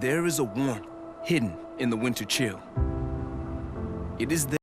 There is a warmth hidden in the winter chill. It is there.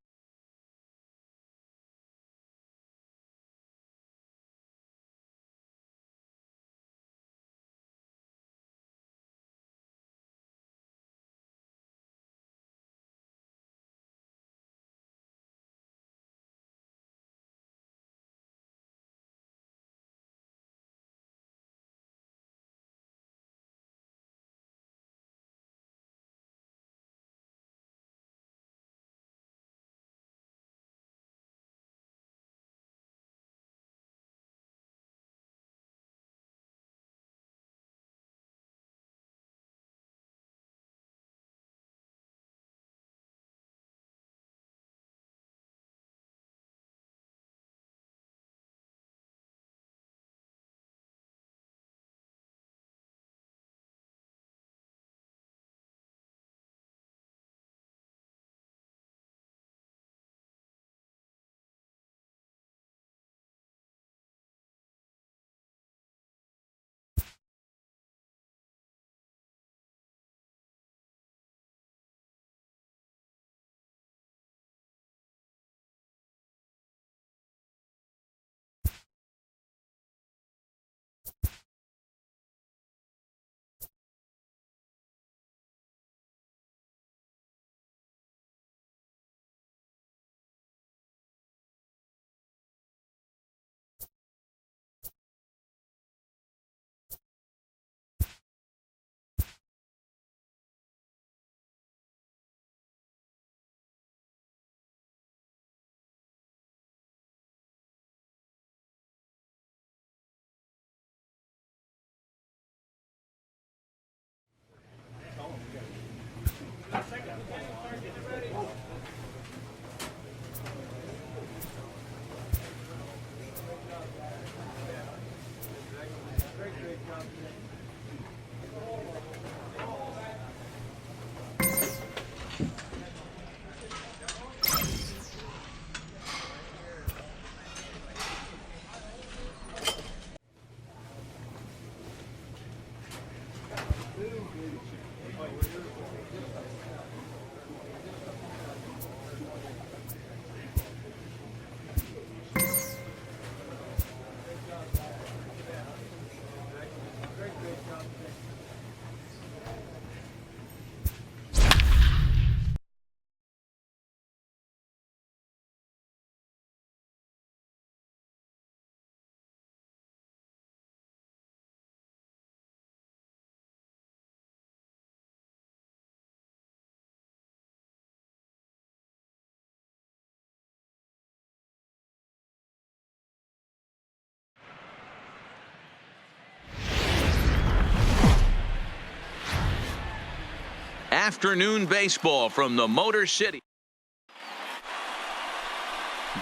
Afternoon baseball from the Motor City.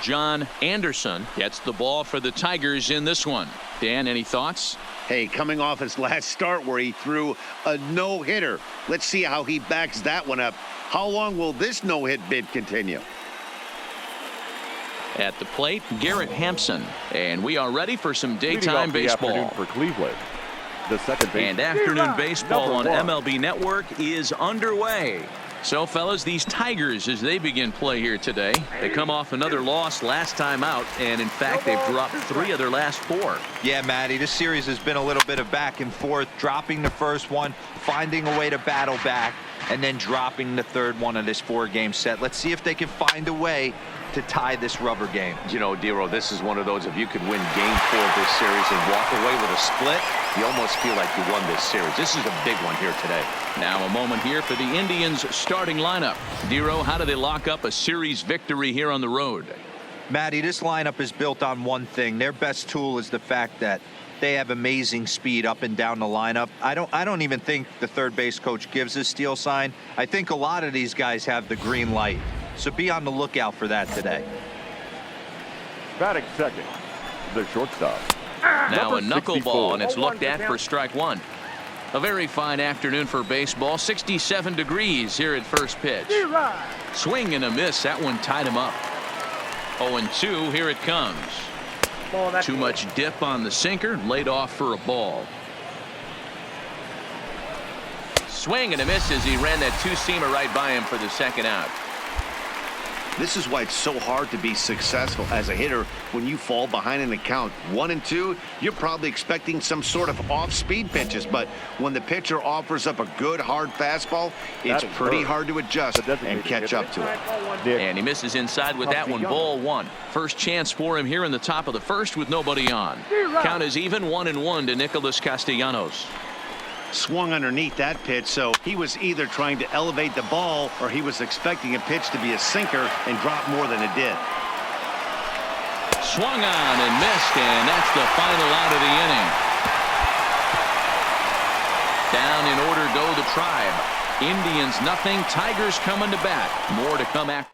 John Anderson gets the ball for the Tigers in this one. Dan, any thoughts? Hey, coming off his last start where he threw a no-hitter. Let's see how he backs that one up. How long will this no-hit bid continue? At the plate, Garrett Hampson. And we are ready for some daytime baseball. For Cleveland. The second base. And afternoon baseball on MLB Network is underway. So, fellas, these Tigers, as they begin play here today, they come off another loss last time out, and in fact, they've dropped 3 of their last 4. Yeah, Matty, this series has been a little bit of back and forth, dropping the first one, finding a way to battle back, and then dropping the third one of this 4-game set. Let's see if they can find a way to tie this rubber game. You know, Dero, this is one of those, if you could win game 4 of this series and walk away with a split, you almost feel like you won this series. This is a big one here today. Now a moment here for the Indians starting lineup. Dero, how do they lock up a series victory here on the road? Matty, this lineup is built on one thing. Their best tool is the fact that they have amazing speed up and down the lineup. I don't even think the third base coach gives a steal sign. I think a lot of these guys have the green light. So be on the lookout for that today. Batting second, the shortstop. Now a knuckleball, and it's 0-1 looked at for strike 1. A very fine afternoon for baseball. 67 degrees here at first pitch. Swing and a miss. That one tied him up. 0-2. Here it comes. Too much dip on the sinker. Laid off for a ball. swing and a miss as he ran that two-seamer right by him for the second out. This is why it's so hard to be successful as a hitter when you fall behind in the count 1-2. You're probably expecting some sort of off-speed pitches, but when the pitcher offers up a good hard fastball, it's pretty hard to adjust and catch up to it. And he misses inside with that one. Ball one. First chance for him here in the top of the first with nobody on. Count is even 1-1 to Nicholas Castellanos. Swung underneath that pitch, so he was either trying to elevate the ball or he was expecting a pitch to be a sinker and drop more than it did. Swung on and missed, and that's the final out of the inning. Down in order go the Tribe. Indians nothing, Tigers coming to bat. More to come after.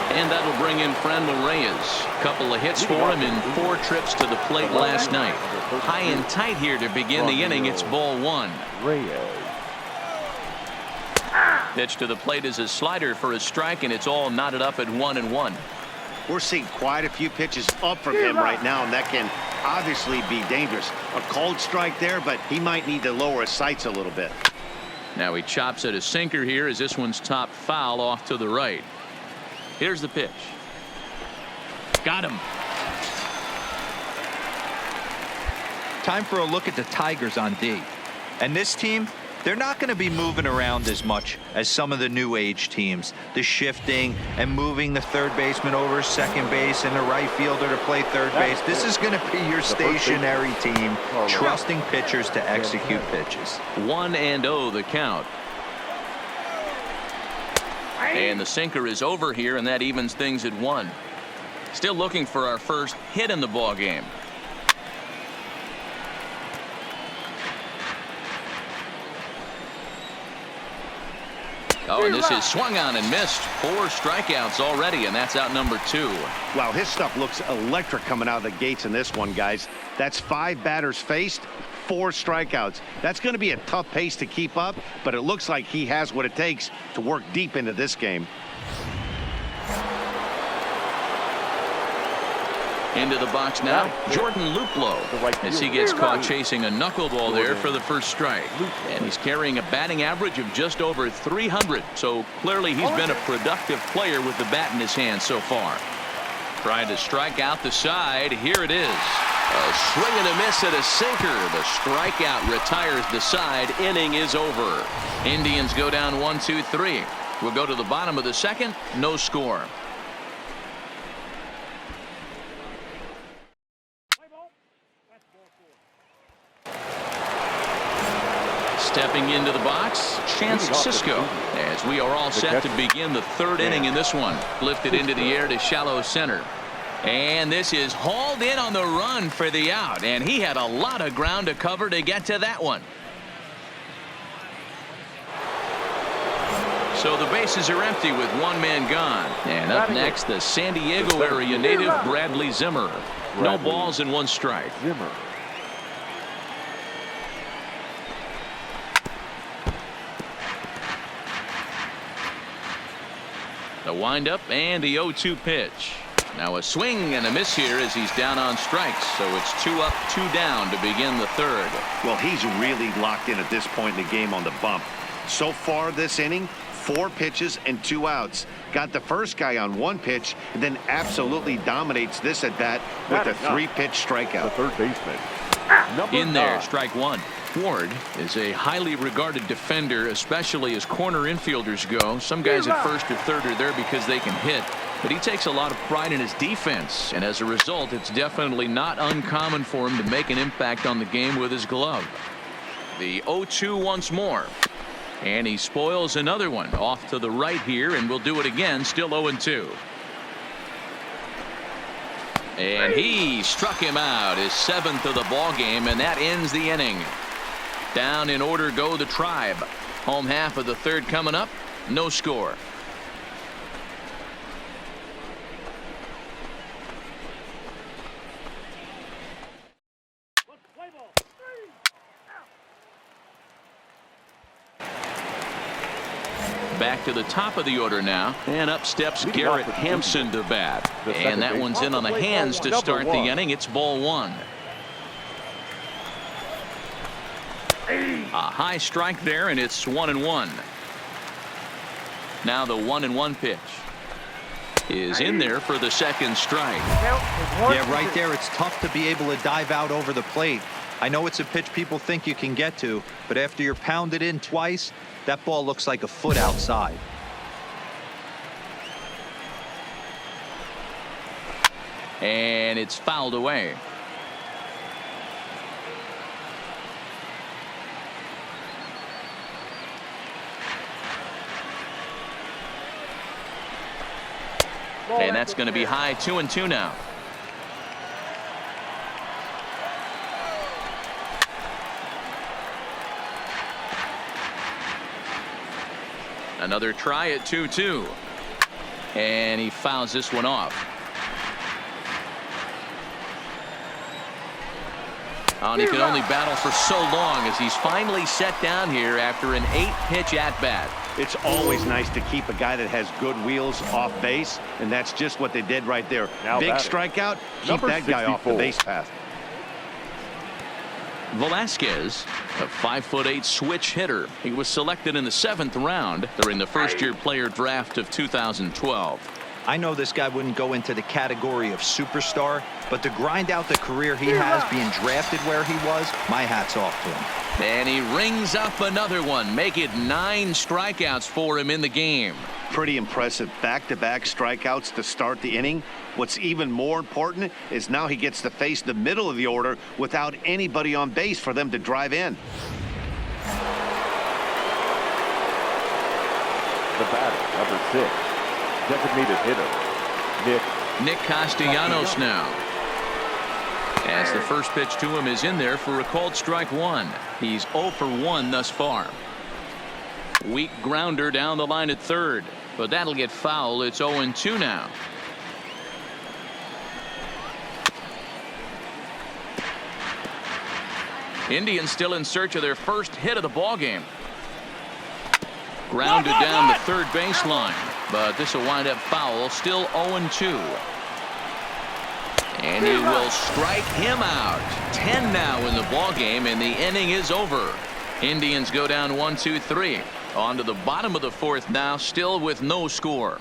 And that'll bring in Franmil Reyes. Couple of hits for him in 4 trips to the plate last night. High and tight here to begin the inning. It's ball one. Pitch to the plate is a slider for a strike, and it's all knotted up at 1-1. We're seeing quite a few pitches up from him right now, and that can obviously be dangerous. A cold strike there, but he might need to lower his sights a little bit. Now he chops at a sinker here as this one's top foul off to the right. Here's the pitch. Got him. Time for a look at the Tigers on D. And this team, they're not going to be moving around as much as some of the new age teams. The shifting and moving the third baseman over second base and the right fielder to play third base. This is going to be your stationary team, trusting pitchers to execute pitches. 1-0 the count. And the sinker is over here, and that evens things at 1. Still looking for our first hit in the ball game. Oh, and this is swung on and missed. 4 strikeouts already, and that's out number 2. Wow, his stuff looks electric coming out of the gates in this one, guys. That's 5 batters faced, 4 strikeouts. That's going to be a tough pace to keep up, but it looks like he has what it takes to work deep into this game. Into the box now, Jordan Luplow, as he gets caught chasing a knuckleball there for the first strike. And he's carrying a batting average of just over 300, so clearly he's been a productive player with the bat in his hand so far. Trying to strike out the side. Here it is. A swing and a miss at a sinker. The strikeout retires the side. Inning is over. Indians go down 1-2-3. We'll go to the bottom of the second. No score. Stepping into the box, Chance Sisco, as we are all set to begin the 3rd inning in this one. Lifted into the air to shallow center. And this is hauled in on the run for the out, and he had a lot of ground to cover to get to that one. So the bases are empty with 1 man gone. And up next, the San Diego area native Bradley Zimmer. No balls and 1 strike. The windup and the 0-2 pitch. Now a swing and a miss here as he's down on strikes. So it's 2 up, 2 down to begin the 3rd. Well, he's really locked in at this point in the game on the bump. So far this inning, 4 pitches and 2 outs. Got the first guy on 1 pitch and then absolutely dominates this at bat with a 3-pitch strikeout. The third baseman. In there, strike 1. Ward is a highly regarded defender, especially as corner infielders go. Some guys at first or third are there because they can hit, but he takes a lot of pride in his defense, and as a result, it's definitely not uncommon for him to make an impact on the game with his glove. The 0-2 once more, and he spoils another one off to the right here, and will do it again. Still 0-2. And he struck him out, his 7th of the ball game, and that ends the inning. Down in order go the Tribe. Home half of the 3rd coming up. No score. Back to the top of the order now, and up steps Garrett Hampson to bat, and that one's in on the hands to start the inning. It's ball 1. A high strike there, and it's 1-1. Now the 1-1 pitch is in there for the second strike. Yeah, right there, it's tough to be able to dive out over the plate. I know it's a pitch people think you can get to, but after you're pounded in twice, that ball looks like a foot outside. And it's fouled away. And that's going to be high 2-2 now. Another try at 2-2. And he fouls this one off. And he can only battle for so long as he's finally set down here after an 8-pitch at-bat. It's always nice to keep a guy that has good wheels off base, and that's just what they did right there. Now big batting. strikeout, keep Number that guy off the 64. base path. Velasquez, a 5'8" switch hitter. He was selected in the 7th round during the first-year player draft of 2012. I know this guy wouldn't go into the category of superstar, but to grind out the career he has being drafted where he was, my hat's off to him. And he rings up another one, make it 9 strikeouts for him in the game. Pretty impressive back-to-back strikeouts to start the inning. What's even more important is now he gets to face the middle of the order without anybody on base for them to drive in. The batter, number 6. Designated hitter, Nick Castellanos now. As the first pitch to him is in there for a called strike 1. He's 0 for 1 thus far. Weak grounder down the line at third, but that'll get foul. It's 0-2 now. Indians still in search of their first hit of the ballgame. Grounded down the third baseline, but this will wind up foul. Still 0-2. And he will strike him out. 10 now in the ballgame, and the inning is over. Indians go down 1-2-3. On to the bottom of the 4th now, still with no score.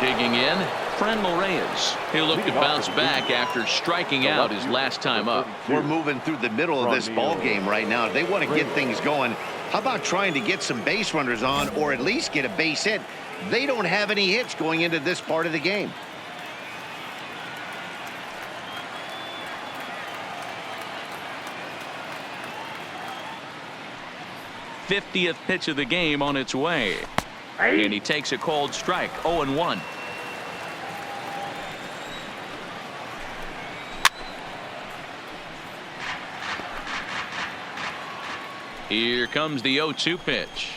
Digging in, Franmil Reyes. He'll look to bounce back after striking out his last time up. We're moving through the middle of this ball game right now. They want to get things going. How about trying to get some base runners on, or at least get a base hit? They don't have any hits going into this part of the game. '50th pitch of the game on its way. And he takes a cold strike. 0-1. Here comes the 0-2 pitch.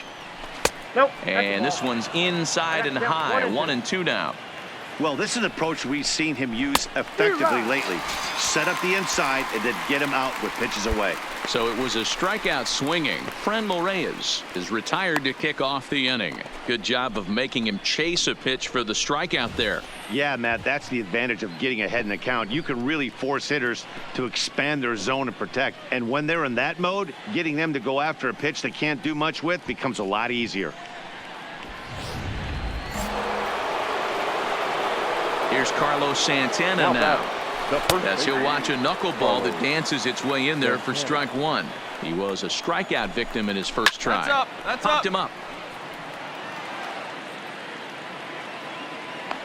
Nope. And this one's inside and high. 1-2 now. Well, this is an approach we've seen him use effectively lately. Set up the inside and then get him out with pitches away. So it was a strikeout swinging. Franmil Reyes is retired to kick off the inning. Good job of making him chase a pitch for the strikeout there. Yeah, Matt, that's the advantage of getting ahead in the count. You can really force hitters to expand their zone and protect. And when they're in that mode, getting them to go after a pitch they can't do much with becomes a lot easier. Here's Carlos Santana now. As he'll watch a knuckleball that dances its way in there for strike 1. He was a strikeout victim in his first try. Popped him up.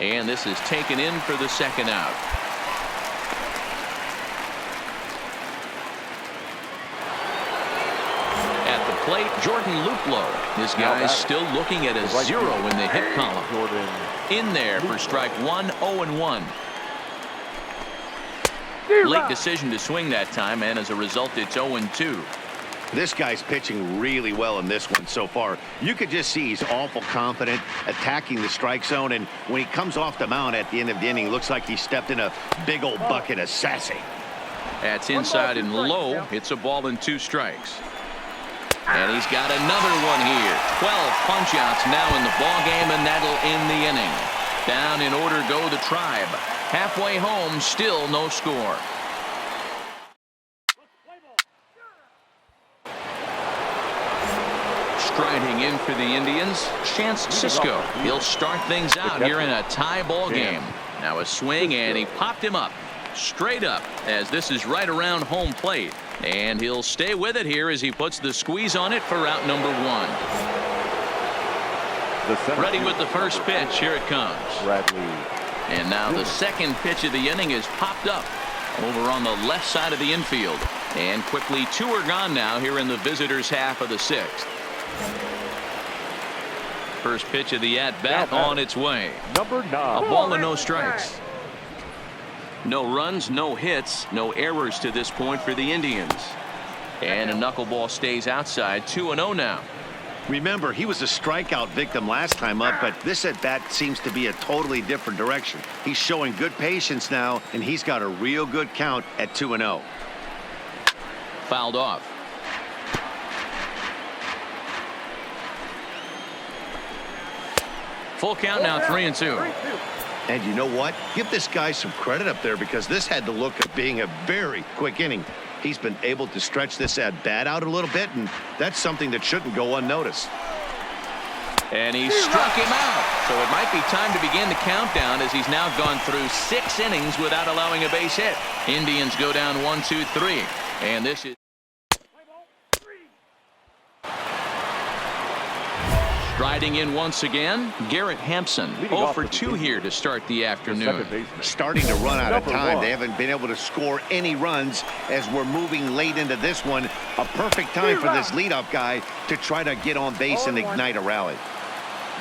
And this is taken in for the second out. At the plate, Jordan Luplow. This guy's still looking at a 0 in the hit column. In there for strike 1, 0-1. Late decision to swing that time, and as a result, it's 0-2. This guy's pitching really well in this one so far. You could just see he's awful confident attacking the strike zone, and when he comes off the mound at the end of the inning, looks like he stepped in a big old bucket of sassy. That's inside and low. It's a ball and 2 strikes. And he's got another one here. 12 punch-outs now in the ball game, and that'll end the inning. Down in order go the Tribe. Halfway home, still no score. Striding in for the Indians, Chance Sisco. He'll start things out here in a tie ball game. Now a swing, and he popped him up. Straight up, as this is right around home plate. And he'll stay with it here as he puts the squeeze on it for out number 1. Ready with the first pitch. Here it comes. And now the second pitch of the inning is popped up over on the left side of the infield. And quickly 2 are gone now here in the visitors' half of the 6th. First pitch of the at-bat on its way. Number 9. A ball and no strikes. No runs, no hits, no errors to this point for the Indians. And a knuckleball stays outside. 2-0 now. Remember, he was a strikeout victim last time up, but this at-bat seems to be a totally different direction. He's showing good patience now, and he's got a real good count at 2-0. Fouled off. Full count now, 3-2. And you know what? Give this guy some credit up there, because this had the look of being a very quick inning. He's been able to stretch this at-bat out a little bit, and that's something that shouldn't go unnoticed. And he struck him out. So it might be time to begin the countdown, as he's now gone through 6 innings without allowing a base hit. Indians go down 1-2-3. And this is striding in once again, Garrett Hampson. 0 for 2 here to start the afternoon. Starting to run out of time. They haven't been able to score any runs as we're moving late into this one. A perfect time for this leadoff guy to try to get on base and ignite a rally.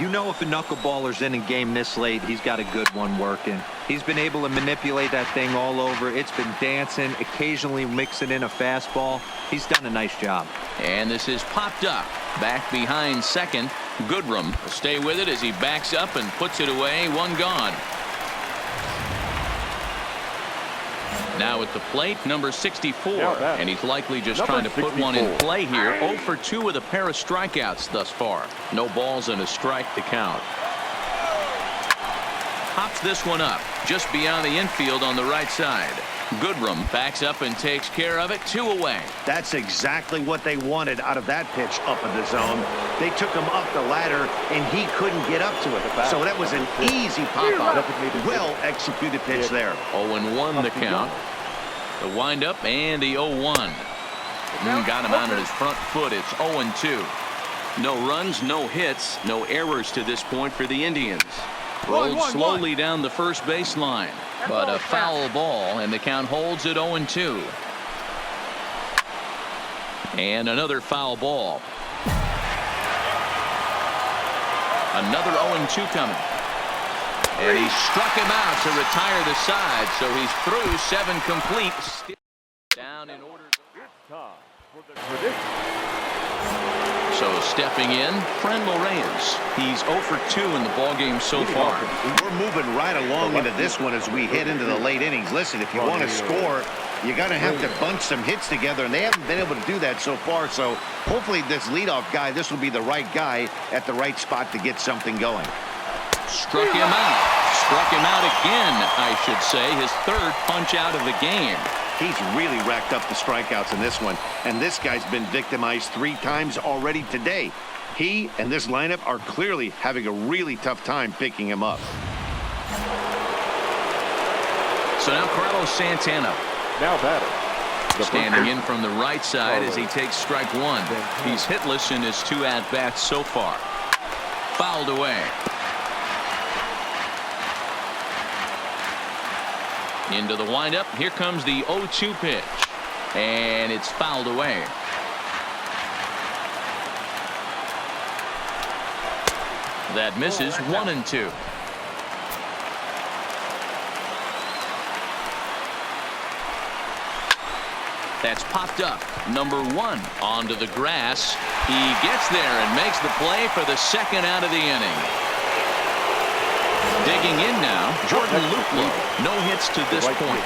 You know, if a knuckleballer's in a game this late, he's got a good one working. He's been able to manipulate that thing all over. It's been dancing, occasionally mixing in a fastball. He's done a nice job. And this is popped up. Back behind second. Goodrum will stay with it as he backs up and puts it away. 1 gone. Now at the plate, number 64. And he's likely just trying to put one in play here. 0 for 2 with a pair of strikeouts thus far. No balls and a strike to count. Pops this one up just beyond the infield on the right side. Goodrum backs up and takes care of it. 2 away. That's exactly what they wanted out of that pitch up in the zone. They took him up the ladder, and he couldn't get up to it. So that was an easy pop-up. Well-executed pitch there. 0-1 the count. The windup and the 0-1. Got him out on his front foot. It's 0-2. No runs, no hits, no errors to this point for the Indians. Rolled slowly down the first baseline, but a foul ball, and the count holds at 0-2. And another foul ball. Another 0-2 coming. And he struck him out to retire the side, so he's through 7 complete. Down in order. So stepping in, Franmil Reyes. He's 0 for 2 in the ballgame so far. We're moving right along into this one as we head into the late innings. Listen, if you want to score, you got to have to bunch some hits together, and they haven't been able to do that so far. So hopefully this leadoff guy, this will be the right guy at the right spot to get something going. Struck him out. Struck him out again, I should say. His 3rd punch out of the game. He's really racked up the strikeouts in this one, and this guy's been victimized 3 times already today. He and this lineup are clearly having a really tough time picking him up. So now Carlos Santana. Now batter. Standing in from the right side as he takes strike 1. He's hitless in his 2 at-bats so far. Fouled away. Into the windup. Here comes the 0-2 pitch. And it's fouled away. That misses. 1-2. That's popped up. Number 1 onto the grass. He gets there and makes the play for the 2nd out of the inning. Digging in now, Jordan Luplow. No hits to this point.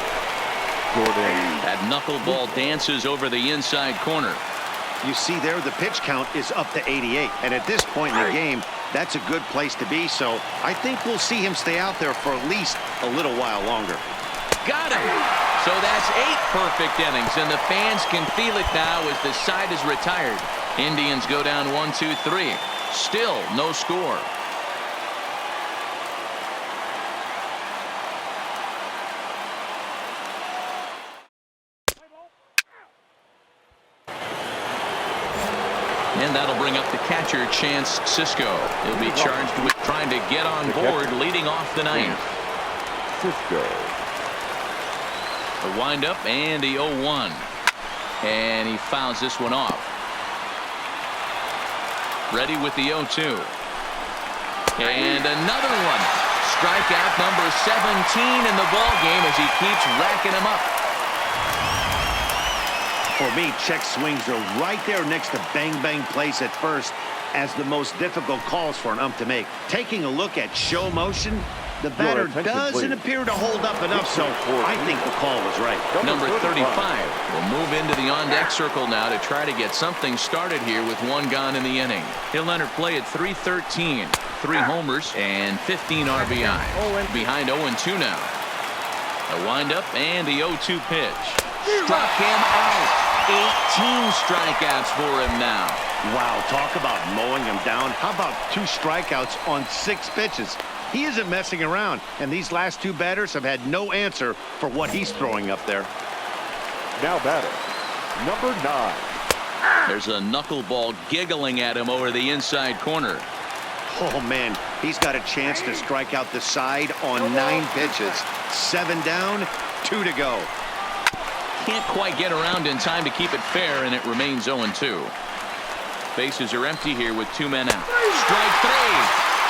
That Knuckleball dances over the inside corner. You see there, the pitch count is up to 88. And at this point in the game, that's a good place to be. So I think we'll see him stay out there for at least a little while longer. Got him. So that's 8 perfect innings, and the fans can feel it now as the side is retired. Indians go down 1-2-3. Still no score. And that'll bring up the catcher, Chance Sisco. He'll be charged with trying to get on board leading off the ninth. Sisco. The windup and the 0-1. And he fouls this one off. Ready with the 0-2. And another one. Strikeout number 17 in the ball game as he keeps racking them up. For me, check swings are right there next to bang-bang plays at first as the most difficult calls for an ump to make. Taking a look at show motion, the batter doesn't appear to hold up enough, so I think the call was right. Number 35 will move into the on-deck circle now to try to get something started here with 1 gone in the inning. He'll enter play at .313, 3 homers, and 15 RBI. Behind 0-2 now. A windup and the 0-2 pitch. Struck him out. 18 strikeouts for him now. Wow, talk about mowing him down. How about 2 strikeouts on 6 pitches? He isn't messing around, and these last 2 batters have had no answer for what he's throwing up there. Now batter, number 9. There's a knuckleball giggling at him over the inside corner. Oh, man, he's got a chance to strike out the side on 9 pitches. 7 down, 2 to go. Can't quite get around in time to keep it fair, and it remains 0-2. Bases are empty here with 2 men out. Strike 3.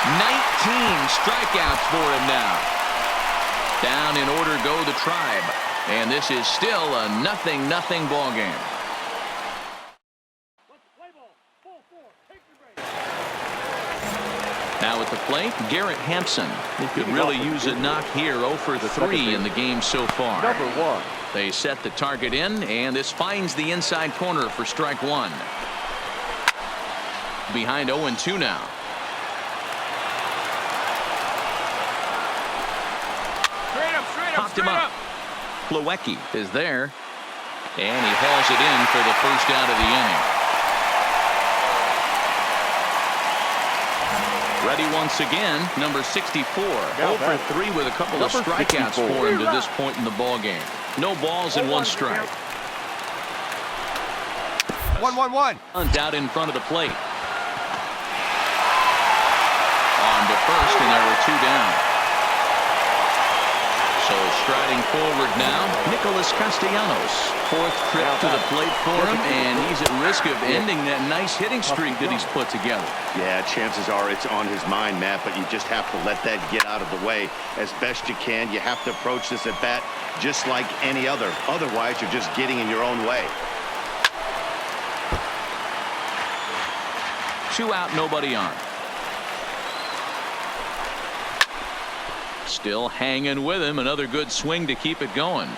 19 strikeouts for him now. Down in order go the Tribe. And this is still a 0-0 ball game. Now at the plate, Garrett Hampson. He could really use a knock here. 0 for 3 in the game so far. Number 1. They set the target in, and this finds the inside corner for strike 1. Behind 0-2 now. Popped him up. Plawecki is there, and he hauls it in for the first out of the inning. Ready once again, number 64. 0 for 3 with a couple of strikeouts for him to this point in the ball game. No balls and 1 strike. 1-1-1. Out in front of the plate. On to first, and there were 2 down. So striding forward now, Nicholas Castellanos. 4th trip to the plate for him, and he's at risk of ending that nice hitting streak that he's put together. Yeah, chances are it's on his mind, Matt, but you just have to let that get out of the way as best you can. You have to approach this at bat just like any other. Otherwise, you're just getting in your own way. 2 out, nobody on. Still hanging with him. Another good swing to keep it going.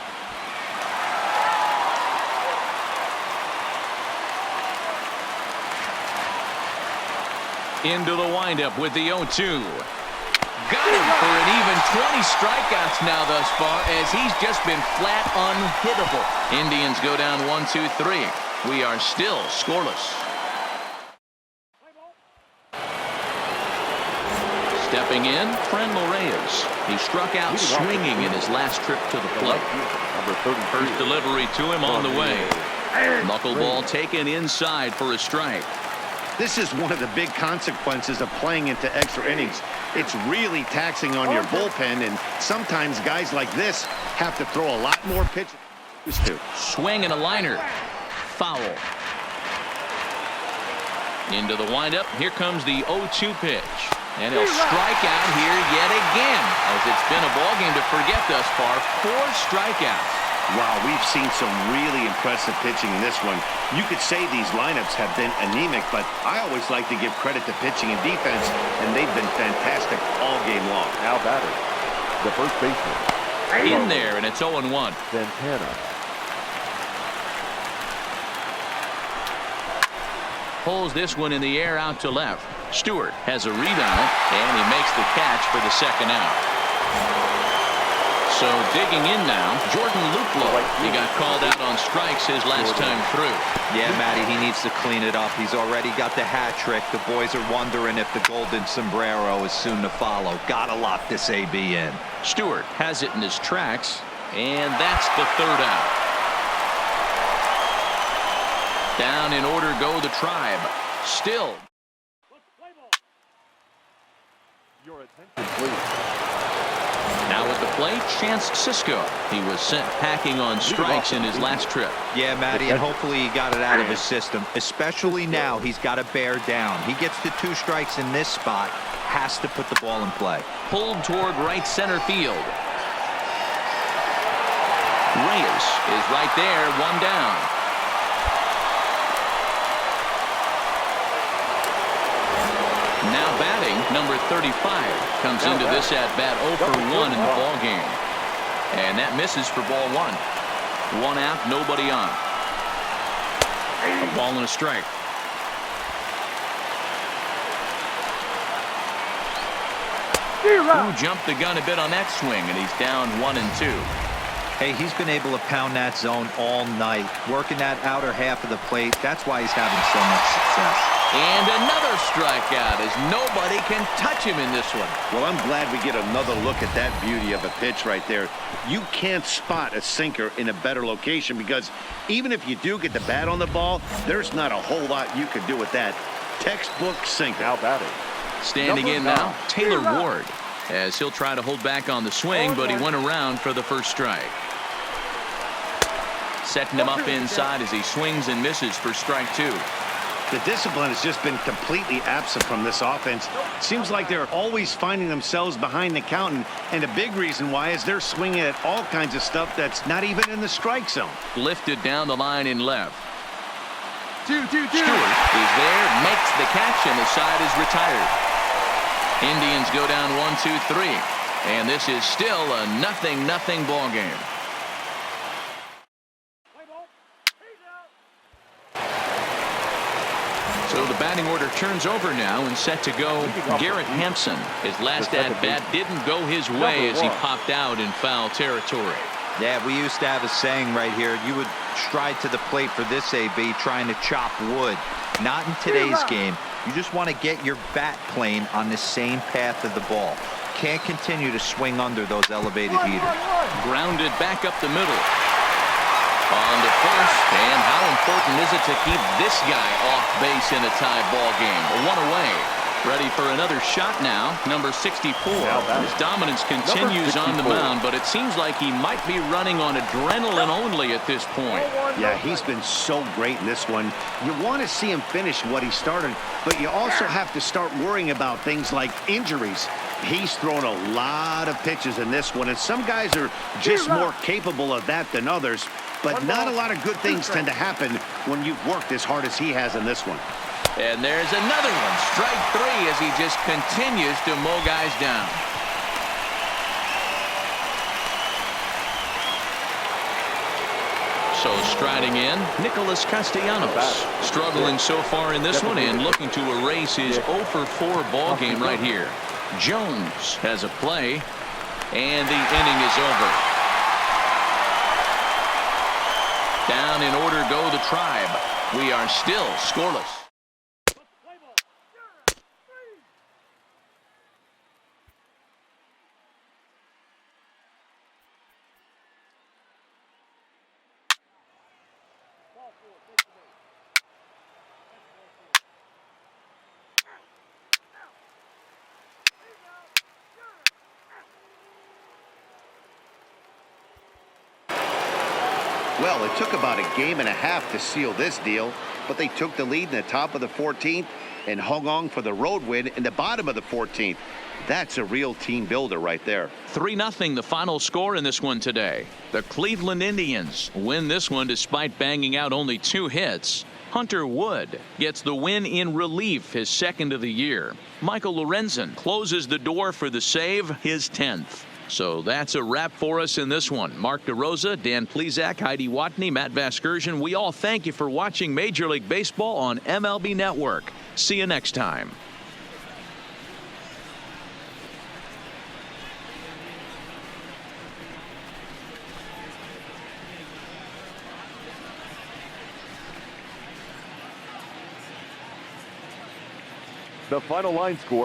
Into the windup with the 0-2. Got him for an even 20 strikeouts now thus far, as he's just been flat unhittable. Indians go down 1-2-3. We are still scoreless. Stepping in, Franmil Reyes. He struck out swinging in his last trip to the plate. First delivery to him on the way. Knuckleball taken inside for a strike. This is one of the big consequences of playing into extra innings. It's really taxing on your bullpen, and sometimes guys like this have to throw a lot more pitches. Swing and a liner. Foul. Into the windup. Here comes the 0-2 pitch. And he'll strike out here yet again, as it's been a ballgame to forget thus far. 4 strikeouts. Wow, we've seen some really impressive pitching in this one. You could say these lineups have been anemic, but I always like to give credit to pitching and defense, and they've been fantastic all game long. Now batter, the first baseman. In there, and it's 0-1. Santana. pulls this one in the air out to left. Stewart has a read on it, and he makes the catch for the second out. So digging in now, Jordan Luplow. He got called out on strikes his last time through. Yeah, Matty, he needs to clean it up. He's already got the hat trick. The boys are wondering if the golden sombrero is soon to follow. Gotta lock this AB in. Stewart has it in his tracks, and that's the third out. Down in order go the Tribe. Still. Your attention, please. Now at the plate, Chance Sisco. He was sent packing on strikes in his last trip. Yeah, Matty, and hopefully he got it out of his system. Especially now, he's got to bear down. He gets to 2 strikes in this spot, has to put the ball in play. Pulled toward right center field. Reyes is right there, 1 down. Now batting, number 35 comes into this at bat 0 for 1 in the ball game, and that misses for ball 1. 1 out, nobody on. A ball and a strike. Who jumped the gun a bit on that swing, and he's down 1 and 2. Hey, he's been able to pound that zone all night, working that outer half of the plate. That's why he's having so much success. And another strikeout as nobody can touch him in this one. Well, I'm glad we get another look at that beauty of a pitch right there. You can't spot a sinker in a better location because even if you do get the bat on the ball, there's not a whole lot you could do with that. Textbook sinker. Now batting. Standing in now, Taylor Ward, as he'll try to hold back on the swing, but he went around for the first strike. Setting him up inside as he swings and misses for strike 2. The discipline has just been completely absent from this offense. Seems like they're always finding themselves behind the count, and a big reason why is they're swinging at all kinds of stuff that's not even in the strike zone. Lifted down the line in left. Stewart is there, makes the catch, and the side is retired. Indians go down 1-2-3, and this is still a 0-0 ball game. So the batting order turns over now and set to go Garrett Hampson. His last at-bat didn't go his way as he popped out in foul territory. Yeah, we used to have a saying right here. You would stride to the plate for this AB trying to chop wood. Not in today's game. You just want to get your bat plane on the same path of the ball. Can't continue to swing under those elevated heaters. Grounded back up the middle. On to first, and how important is it to keep this guy off base in a tie ball game? 1 away. Ready for another shot now, number 64. His dominance continues on the mound, but it seems like he might be running on adrenaline only at this point. Yeah, he's been so great in this one. You want to see him finish what he started, but you also have to start worrying about things like injuries. He's thrown a lot of pitches in this one, and some guys are just more capable of that than others, but not a lot of good things tend to happen when you've worked as hard as he has in this one. And there's another one, strike 3, as he just continues to mow guys down. So striding in, Nicholas Castellanos, struggling so far in this one and looking to erase his 0 for 4 ball game right here. Jones has a play, and the inning is over. Down in order go the Tribe. We are still scoreless. Well, it took about a game and a half to seal this deal, but they took the lead in the top of the 14th and hung on for the road win in the bottom of the 14th. That's a real team builder right there. 3-0 the final score in this one today. The Cleveland Indians win this one despite banging out only 2 hits. Hunter Wood gets the win in relief, his 2nd of the year. Michael Lorenzen closes the door for the save, his 10th. So that's a wrap for us in this one. Mark DeRosa, Dan Plesac, Heidi Watney, Matt Vasgersian. We all thank you for watching Major League Baseball on MLB Network. See you next time. The final line score.